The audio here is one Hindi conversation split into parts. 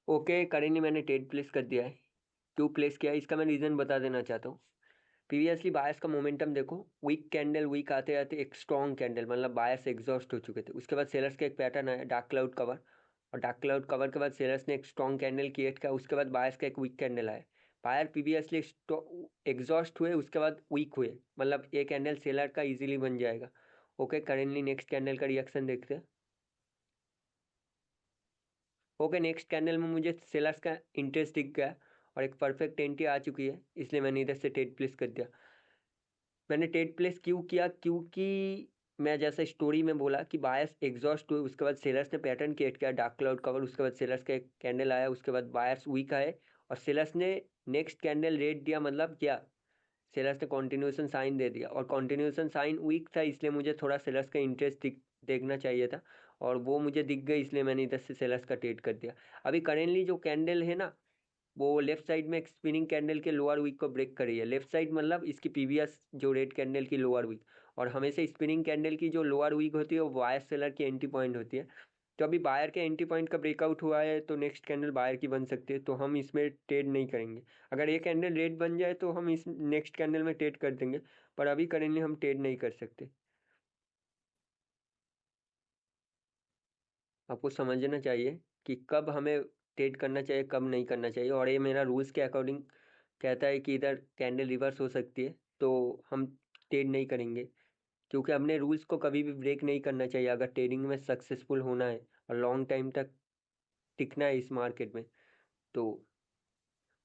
ओके, करेंटली मैंने ट्रेड प्लेस कर दिया है। क्यों प्लेस किया है इसका मैं रीज़न बता देना चाहता हूँ। प्रीवियसली बायर्स का मोमेंटम देखो, वीक कैंडल, वीक आते आते एक स्ट्रॉन्ग कैंडल, मतलब बायर्स एग्जॉस्ट हो चुके थे। उसके बाद सेलर्स का एक पैटर्न आया, डार्क क्लाउड कवर, और डार्क क्लाउड कवर के बाद सेलर्स ने एक स्ट्रॉन्ग कैंडल क्रिएट किया। उसके बाद बायर्स का एक वीक कैंडल आया। बायर प्रीवियसली एग्जॉस्ट हुए, उसके बाद वीक हुए, मतलब ये कैंडल सेलर का इजीली बन जाएगा। ओके, करेंटली नेक्स्ट कैंडल का रिएक्शन देखते हैं। ओके, नेक्स्ट कैंडल में मुझे सेलर्स का इंटरेस्ट दिख गया और एक परफेक्ट एंट्री आ चुकी है, इसलिए मैंने इधर से ट्रेड प्लेस कर दिया। मैंने ट्रेड प्लेस क्यों किया? क्योंकि मैं जैसा स्टोरी में बोला कि बायर्स एग्जॉस्ट हुए, उसके बाद सेलर्स ने पैटर्न क्रिएट किया, डार्क क्लाउड कवर, उसके बाद सेलर्स का एक कैंडल आया, उसके बाद बायर्स वीक आए और सेलर्स ने नेक्स्ट कैंडल रेट दिया। मतलब क्या, सेलर्स ने कॉन्टिन्यूएशन साइन दे दिया और कॉन्टिन्यूएशन साइन वीक था, इसलिए मुझे थोड़ा सेलर्स का इंटरेस्ट देखना चाहिए था और वो मुझे दिख गई, इसलिए मैंने इधर से सेलर्स का ट्रेड कर दिया। अभी करेंटली जो कैंडल है ना, वो लेफ्ट साइड में एक स्पिनिंग कैंडल के लोअर वीक को ब्रेक कर रही है। लेफ्ट साइड मतलब इसकी प्रीवियस जो रेड कैंडल की लोअर वीक, और हमेशा स्पिनिंग कैंडल की जो लोअर वीक होती है वो बायर सेलर की एंट्री पॉइंट होती है। तो अभी बायर के एंट्री पॉइंट का ब्रेकआउट हुआ है, तो नेक्स्ट कैंडल बायर की बन सकती है, तो हम इसमें ट्रेड नहीं करेंगे। अगर ये कैंडल रेड बन जाए तो हम इस नेक्स्ट कैंडल में ट्रेड कर देंगे, पर अभी करेंटली हम ट्रेड नहीं कर सकते। आपको समझना चाहिए कि कब हमें ट्रेड करना चाहिए, कब नहीं करना चाहिए, और ये मेरा रूल्स के अकॉर्डिंग कहता है कि इधर कैंडल रिवर्स हो सकती है, तो हम ट्रेड नहीं करेंगे। क्योंकि अपने रूल्स को कभी भी ब्रेक नहीं करना चाहिए अगर ट्रेडिंग में सक्सेसफुल होना है और लॉन्ग टाइम तक टिकना है इस मार्केट में। तो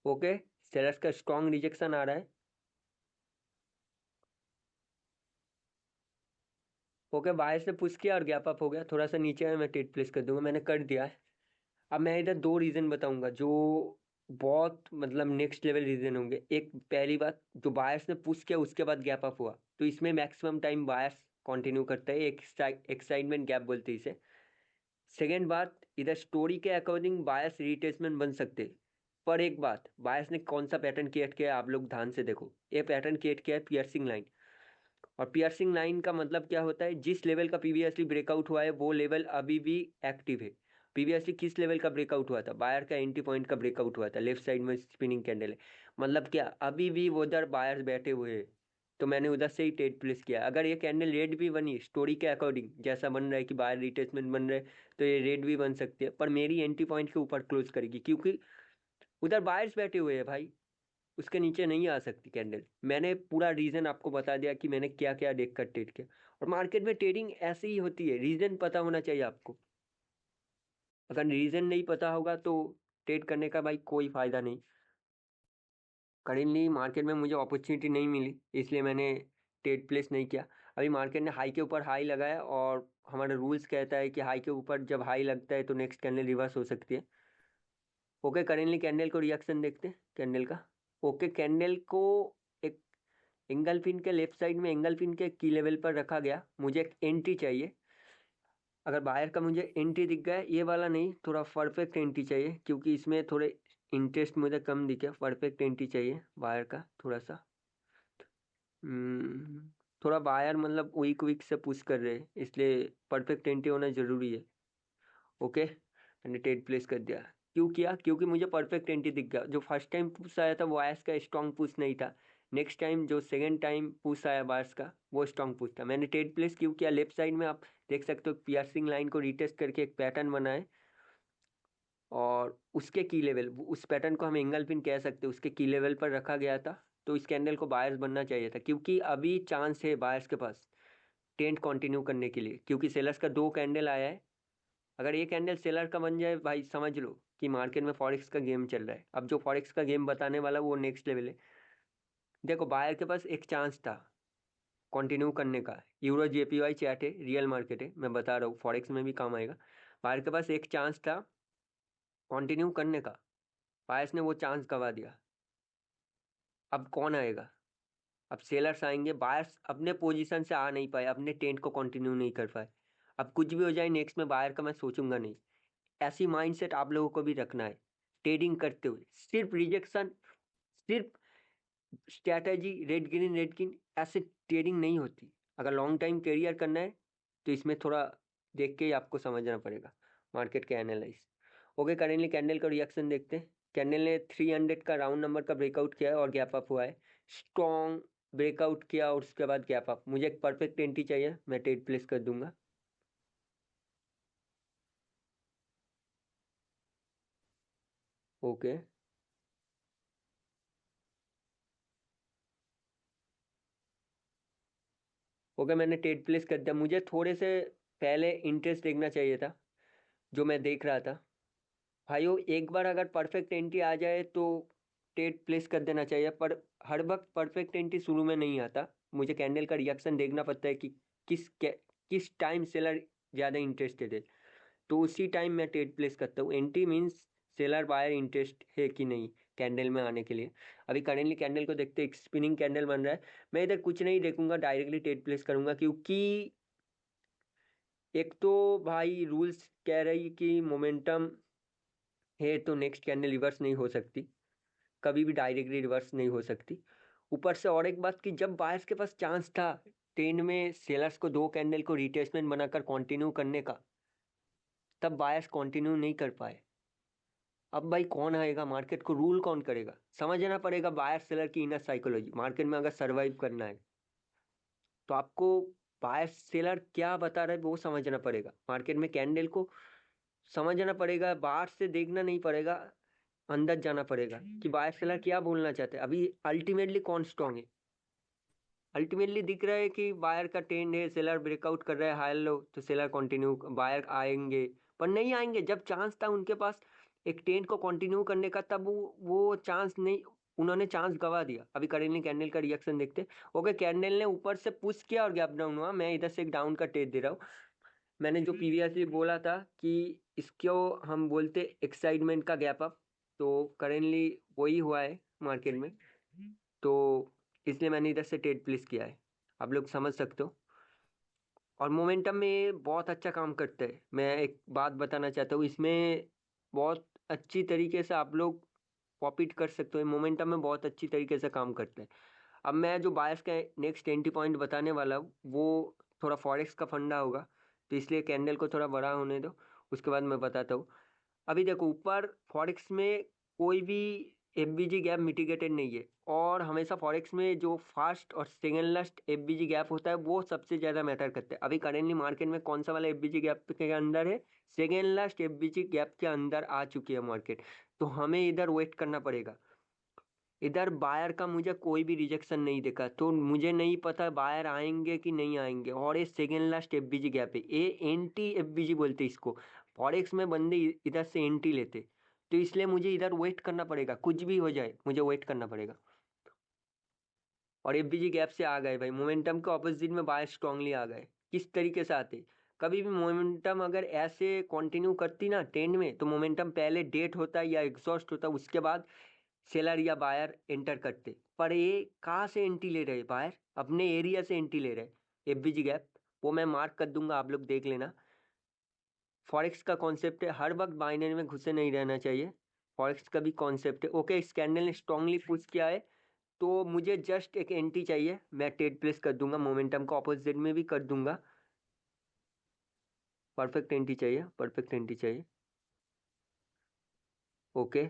ओके, सेलर्स का स्ट्रॉन्ग रिजेक्शन आ रहा है। ओके, बाय से पुश किया और गैप अप हो गया, थोड़ा सा नीचे है, मैं ट्रेड प्लेस कर दूंगा, मैंने कर दिया है। अब मैं इधर दो रीजन बताऊंगा जो बहुत मतलब नेक्स्ट लेवल रीजन होंगे। एक, पहली बात, जो बायर्स ने पुश किया उसके बाद गैप अप हुआ, तो इसमें मैक्सिमम टाइम बायर्स कंटिन्यू करता है, एक एक्साइटमेंट गैप बोलते हैं इसे। सेकेंड बात, इधर स्टोरी के अकॉर्डिंग बायर्स रिट्रेसमेंट बन सकते, पर एक बात, बायर्स ने कौन सा पैटर्न क्रिएट किया है आप लोग ध्यान से देखो। ये पैटर्न क्रिएट किया है पियर्सिंग लाइन, और पियर्सिंग लाइन का मतलब क्या होता है, जिस लेवल का प्रीवियसली ब्रेकआउट हुआ है वो लेवल अभी भी एक्टिव है। प्रीवियसली किस लेवल का ब्रेकआउट हुआ था? बायर का एंट्री पॉइंट का ब्रेकआउट हुआ था, लेफ्ट साइड में स्पिनिंग कैंडल है। मतलब क्या, अभी भी वो उधर बायर्स बैठे हुए हैं, तो मैंने उधर से ही ट्रेड प्लेस किया। अगर ये कैंडल रेड भी बनी स्टोरी के अकॉर्डिंग, जैसा बन रहा है कि बायर रिट्रेसमेंट बन रहा है, तो ये रेड भी बन सकती है, पर मेरी एंट्री पॉइंट के ऊपर क्लोज करेगी, क्योंकि उधर बायर्स बैठे हुए हैं भाई, उसके नीचे नहीं आ सकती कैंडल। मैंने पूरा रीजन आपको बता दिया कि मैंने क्या क्या देख कर ट्रेड किया, और मार्केट में ट्रेडिंग ऐसे ही होती है, रीजन पता होना चाहिए आपको। अगर रीजन नहीं पता होगा तो ट्रेड करने का भाई कोई फायदा नहीं। करेंटली मार्केट में मुझे अपॉर्चुनिटी नहीं मिली, इसलिए मैंने ट्रेड प्लेस नहीं किया। अभी मार्केट ने हाई के ऊपर हाई लगाया, और हमारा रूल्स कहता है कि हाई के ऊपर जब हाई लगता है तो नेक्स्ट कैंडल रिवर्स हो सकती है। ओके, करेंटली कैंडल को रिएक्शन देखते हैं कैंडल का। ओके, कैंडल को एक एंगल पिन के लेफ्ट साइड में एंगल पिन के की लेवल पर रखा गया, मुझे एक एंट्री चाहिए। अगर बायर का मुझे एंट्री दिख गया, ये वाला नहीं, थोड़ा परफेक्ट एंट्री चाहिए, क्योंकि इसमें थोड़े इंटरेस्ट मुझे कम दिखे, परफेक्ट एंट्री चाहिए बायर का थोड़ा सा। हम्म, थोड़ा बायर मतलब वीक वीक से पुश कर रहे हैं, इसलिए परफेक्ट एंट्री होना जरूरी है। ओके, मैंने ट्रेड प्लेस कर दिया। क्यों किया? क्योंकि मुझे परफेक्ट एंट्री दिख गया। जो फर्स्ट टाइम पुश आया था वो आयस का स्ट्रॉन्ग पुश नहीं था, नेक्स्ट टाइम जो सेकंड टाइम पुश आया बायर्स का वो स्ट्रॉन्ग पुश था। मैंने ट्रेड प्लेस क्यों किया? लेफ्ट साइड में आप देख सकते हो पियर्सिंग लाइन को रिटेस्ट करके एक पैटर्न बना है, और उसके की लेवल, उस पैटर्न को हम एंगल पिन कह सकते हैं, उसके की लेवल पर रखा गया था। तो इस कैंडल को बायर्स बनना चाहिए था, क्योंकि अभी चांस है बायर्स के पास ट्रेंड कंटिन्यू करने के लिए, क्योंकि सेलर्स का दो कैंडल आया है। अगर ये कैंडल सेलर का बन जाए भाई, समझ लो कि मार्केट में फॉरेक्स का गेम चल रहा है। अब जो फॉरेक्स का गेम बताने वाला वो नेक्स्ट लेवल है। देखो, बायर के पास एक चांस था कंटिन्यू करने का, यूरो जेपीवाई चैट है, रियल मार्केट है, मैं बता रहा हूँ, फॉरेक्स में भी काम आएगा। बायर के पास एक चांस था कंटिन्यू करने का, बायर्स ने वो चांस गवा दिया। अब कौन आएगा? अब सेलर्स आएंगे, बायर्स अपने पोजीशन से आ नहीं पाए, अपने ट्रेंड को कंटिन्यू नहीं कर पाए। अब कुछ भी हो जाए नेक्स्ट में बायर का मैं सोचूंगा नहीं। ऐसी माइंडसेट आप लोगों को भी रखना है ट्रेडिंग करते हुए। सिर्फ रिजेक्शन, सिर्फ स्ट्रैटेजी, रेड ग्रीन ऐसे ट्रेडिंग नहीं होती। अगर लॉन्ग टाइम करियर करना है तो इसमें थोड़ा देख के ही आपको समझना पड़ेगा मार्केट के एनालिसिस। ओके, करेंटली कैंडल का रिएक्शन देखते हैं। कैंडल ने 300 का राउंड नंबर का ब्रेकआउट किया है और गैप अप हुआ है, स्ट्रॉन्ग ब्रेकआउट किया और उसके बाद गैप अप। मुझे एक परफेक्ट एंट्री चाहिए, मैं ट्रेड प्लेस कर दूंगा। ओके ओके, मैंने ट्रेड प्लेस कर दिया। मुझे थोड़े से पहले इंटरेस्ट देखना चाहिए था जो मैं देख रहा था। भाइयों, एक बार अगर परफेक्ट एंट्री आ जाए तो ट्रेड प्लेस कर देना चाहिए, पर हर वक्त परफेक्ट एंट्री शुरू में नहीं आता। मुझे कैंडल का रिएक्शन देखना पड़ता है कि किस टाइम सेलर ज़्यादा इंटरेस्टेड है, तो उसी टाइम मैं ट्रेड प्लेस करता हूँ। Entry means seller buyer interest है कि नहीं कैंडल में आने के लिए। अभी करेंटली कैंडल को देखते, एक स्पिनिंग कैंडल बन रहा है। मैं इधर कुछ नहीं देखूंगा, डायरेक्टली ट्रेड प्लेस करूंगा, क्योंकि एक तो भाई रूल्स कह रही कि मोमेंटम है तो नेक्स्ट कैंडल रिवर्स नहीं हो सकती, कभी भी डायरेक्टली रिवर्स नहीं हो सकती। ऊपर से और एक बात कि जब बायर्स के पास चांस था ट्रेंड में सेलर्स को 2 कैंडल को रिट्रेसमेंट बनाकर कंटिन्यू करने का, तब बायर्स कंटिन्यू नहीं कर पाए। अब भाई कौन आएगा मार्केट को, रूल कौन करेगा? समझना पड़ेगा बायर सेलर की इनर साइकोलॉजी। मार्केट में अगर सरवाइव करना है तो आपको बायर सेलर क्या बता रहे हैं वो समझना पड़ेगा। मार्केट में कैंडल को समझना पड़ेगा, बाहर से देखना नहीं पड़ेगा, अंदर जाना पड़ेगा कि बायर सेलर क्या बोलना चाहते हैं। अभी अल्टीमेटली कौन स्ट्रांग है? अल्टीमेटली दिख रहा है कि बायर का ट्रेंड है, सेलर ब्रेकआउट कर रहा है हाई लो, तो सेलर कंटिन्यू, बायर आएंगे। पर नहीं आएंगे, जब चांस था उनके पास एक ट्रेंड को कंटिन्यू करने का, तब वो चांस नहीं, उन्होंने चांस गवा दिया। अभी करेंटली कैंडल का रिएक्शन देखते। ओके, कैंडल ने ऊपर से पुश किया और गैप डाउन हुआ। मैं इधर से एक डाउन का ट्रेड दे रहा हूँ। मैंने जो प्रीवियसली बोला था कि इसको हम बोलते एक्साइटमेंट का गैप अप, तो करेंटली वही हुआ है मार्केट में, तो इसलिए मैंने इधर से ट्रेड प्लेस किया है। आप लोग समझ सकते हो। और मोमेंटम में बहुत अच्छा काम करता है। मैं एक बात बताना चाहता हूँ, इसमें बहुत अच्छी तरीके से आप लोग प्रॉफिट कर सकते हो। मोमेंटम में बहुत अच्छी तरीके से काम करता है। अब मैं जो बायर्स का नेक्स्ट एंट्री पॉइंट बताने वाला हूँ वो थोड़ा फॉरेक्स का फंडा होगा, तो इसलिए कैंडल को थोड़ा बड़ा होने दो, उसके बाद मैं बताता हूँ। अभी देखो, ऊपर फॉरेक्स में कोई भी एफबीजी गैप मिटिगेटेड नहीं है, और हमेशा फॉरेक्स में जो फर्स्ट और सेकेंड लास्ट एफबीजी गैप होता है वो सबसे ज़्यादा मैटर करता है। अभी करेंटली मार्केट में कौन सा वाला एफबीजी गैप के अंदर है? सेकेंड लास्ट एफबीजी गैप के अंदर आ चुकी है मार्केट, तो हमें इधर वेट करना पड़ेगा। इधर बायर का मुझे कोई भी रिजेक्शन नहीं देखा, तो मुझे नहीं पता बायर आएंगे कि नहीं आएंगे। और ये सेकेंड लास्ट एफबीजी गैप है, ये एंटी एफबीजी बोलते इसको। फॉरेक्स में बंदे इधर से एंटी लेते, तो इसलिए मुझे इधर वेट करना पड़ेगा, कुछ भी हो जाए मुझे वेट करना पड़ेगा। और एफबीजी गैप से आ गए भाई, मोमेंटम के ऑपोजिट में बायर स्ट्रांगली आ गए। किस तरीके से आते? कभी भी मोमेंटम अगर ऐसे कंटिन्यू करती ना ट्रेंड में, तो मोमेंटम पहले डेट होता है या एग्जॉस्ट होता है, उसके बाद सेलर या बायर एंटर करते। पर ये कहाँ से एंट्री ले रहे? बायर अपने एरिया से एंट्री ले रहे। एफबीजी गैप वो मैं मार्क कर दूंगा, आप लोग देख लेना। फॉरेक्स का कॉन्सेप्ट है, हर वक्त बाइनरी में घुसे नहीं रहना चाहिए। फॉरेक्स का भी कॉन्सेप्ट है। ओके, इस कैंडल ने स्ट्रांगली पुश किया है, तो मुझे जस्ट एक एंट्री चाहिए, मैं ट्रेड प्लेस कर दूंगा। मोमेंटम का ऑपोजिट में भी कर दूंगा। परफेक्ट एंट्री चाहिए, परफेक्ट एंट्री चाहिए। ओके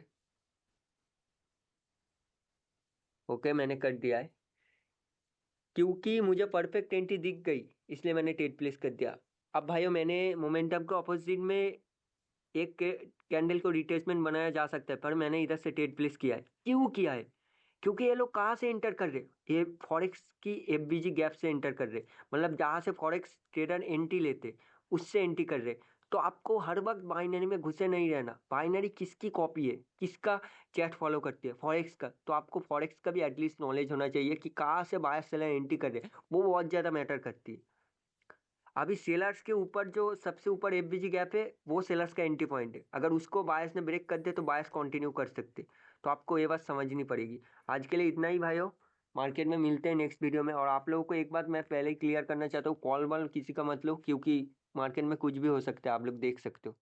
ओके, मैंने कर दिया है, क्योंकि मुझे परफेक्ट एंट्री दिख गई इसलिए मैंने ट्रेड प्लेस कर दिया। अब भाइयों, मैंने मोमेंटम के ऑपोजिट में एक कैंडल को रिट्रेसमेंट बनाया जा सकता है, पर मैंने इधर से ट्रेड प्लेस किया है। क्यों किया है? क्योंकि ये लोग कहाँ से एंटर कर रहे? ये फॉरेक्स की एफबीजी गैप से एंटर कर रहे, मतलब जहाँ से फॉरेक्स ट्रेडर एंट्री लेते उससे एंट्री कर रहे। तो आपको हर वक्त बाइनरी में घुसे नहीं रहना। बाइनरी किसकी कॉपी है, किसका चैट फॉलो करती है? फॉरेक्स का। तो आपको फॉरेक्स का भी एटलीस्ट नॉलेज होना चाहिए कि कहाँ से बायर सेलर एंट्री कर रहे, वो बहुत ज़्यादा मैटर करती है। अभी सेलर्स के ऊपर जो सबसे ऊपर एफबीजी गैप है वो सेलर्स का एंट्री पॉइंट है, अगर उसको बायस ने ब्रेक कर दे तो बायस कंटिन्यू कर सकते। तो आपको ये बात समझनी पड़ेगी। आज के लिए इतना ही भाइयों, मार्केट में मिलते हैं नेक्स्ट वीडियो में। और आप लोगों को एक बात मैं पहले ही क्लियर करना चाहता हूँ, कॉल वॉल किसी का मत लो, क्योंकि मार्केट में कुछ भी हो सकता है, आप लोग देख सकते हो।